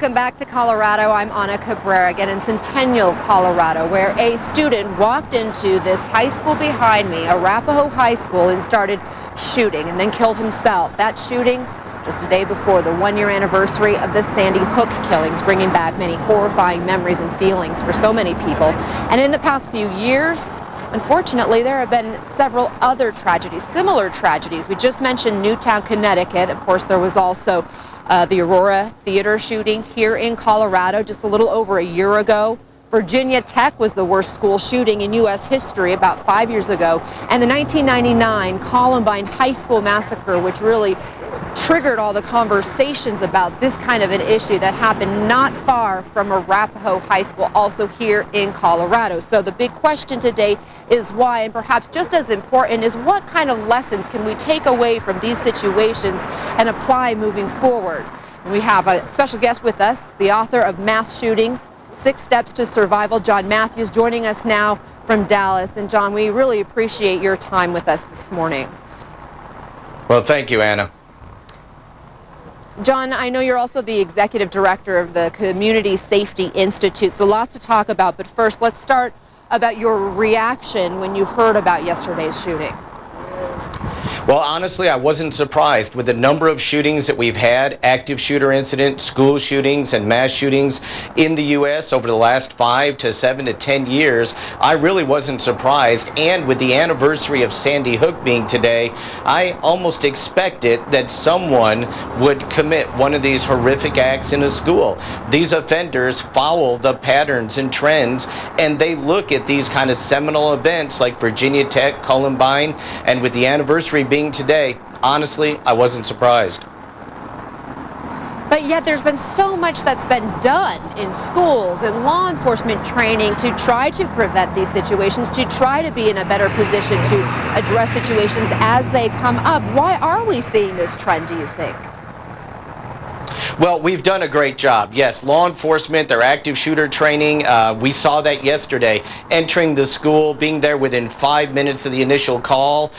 Welcome back to Colorado. I'm Ana Cabrera, again in Centennial, Colorado, where a student walked into this high school behind me, Arapaho High School, and started shooting and then killed himself. That shooting just a day before the one-year anniversary of the Sandy Hook killings, bringing back many horrifying memories and feelings for so many people. And in the past few years, unfortunately, there have been several other tragedies, similar tragedies. We just mentioned Newtown, Connecticut. Of course, there was also the Aurora Theater shooting here in Colorado just a little over a year ago. Virginia Tech was the worst school shooting in U.S. history about 5 years ago. And the 1999 Columbine High School massacre, which really triggered all the conversations about this kind of an issue that happened not far from Arapaho High School, also here in Colorado. So the big question today is why, and perhaps just as important, is what kind of lessons can we take away from these situations and apply moving forward? And we have a special guest with us, the author of Mass Shootings, 6 Steps to Survival, John Matthews, joining us now from Dallas. And John, we really appreciate your time with us this morning. Well, thank you, Anna. John, I know you're also the executive director of the Community Safety Institute, so lots to talk about. But first, let's start about your reaction when you heard about yesterday's shooting. Well, honestly, I wasn't surprised with the number of shootings that we've had, active shooter incidents, school shootings, and mass shootings in the U.S. over the last 5 to 7 to 10 years. I really wasn't surprised, and with the anniversary of Sandy Hook being today, I almost expected that someone would commit one of these horrific acts in a school. These offenders follow the patterns and trends, and they look at these kind of seminal events like Virginia Tech, Columbine, and with the anniversary being today, honestly, I wasn't surprised. But yet there's been so much that's been done in schools and law enforcement training to try to prevent these situations, to try to be in a better position to address situations as they come up. Why are we seeing this trend, do you think? Well, we've done a great job. Yes, law enforcement, their active shooter training, we saw that yesterday. Entering the school, being there within 5 minutes of the initial call.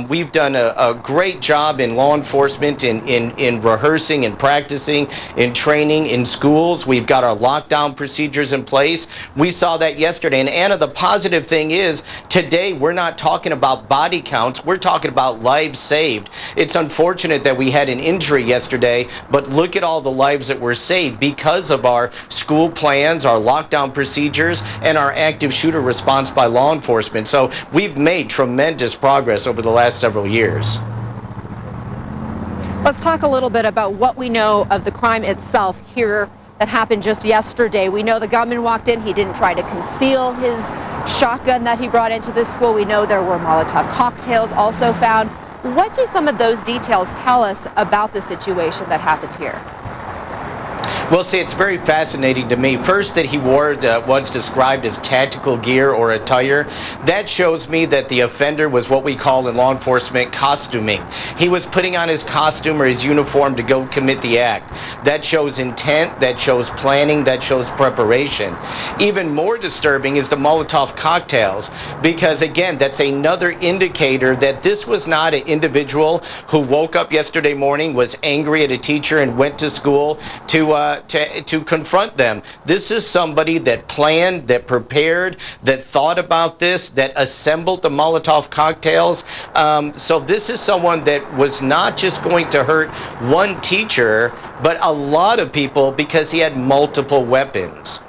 We've done a great job in law enforcement in rehearsing and practicing, in training in schools. We've got our lockdown procedures in place. We saw that yesterday. And Anna, the positive thing is, today we're not talking about body counts. We're talking about lives saved. It's unfortunate that we had an injury yesterday, but look at all the lives that were saved because of our school plans, our lockdown procedures, and our active shooter response by law enforcement. So we've made tremendous progress over the last several years. Let's talk a little bit about what we know of the crime itself here that happened just yesterday. We know the gunman walked in. He didn't try to conceal his shotgun that he brought into the school. We know there were Molotov cocktails also found. What do some of those details tell us about the situation that happened here? Well, see, it's very fascinating to me. First, that he wore what's described as tactical gear or attire. That shows me that the offender was what we call in law enforcement costuming. He was putting on his costume or his uniform to go commit the act. That shows intent, that shows planning, that shows preparation. Even more disturbing is the Molotov cocktails, because again, that's another indicator that this was not an individual who woke up yesterday morning, was angry at a teacher, and went to school to confront them. This is somebody that planned, that prepared, that thought about this, that assembled the Molotov cocktails. So this is someone that was not just going to hurt one teacher, but a lot of people because he had multiple weapons.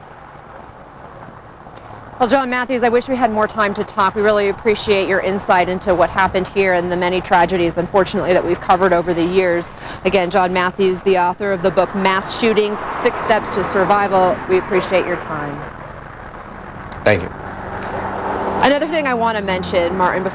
Well, John Matthews, I wish we had more time to talk. We really appreciate your insight into what happened here and the many tragedies, unfortunately, that we've covered over the years. Again, John Matthews, the author of the book Mass Shootings, 6 Steps to Survival. We appreciate your time. Thank you. Another thing I want to mention, Martin, before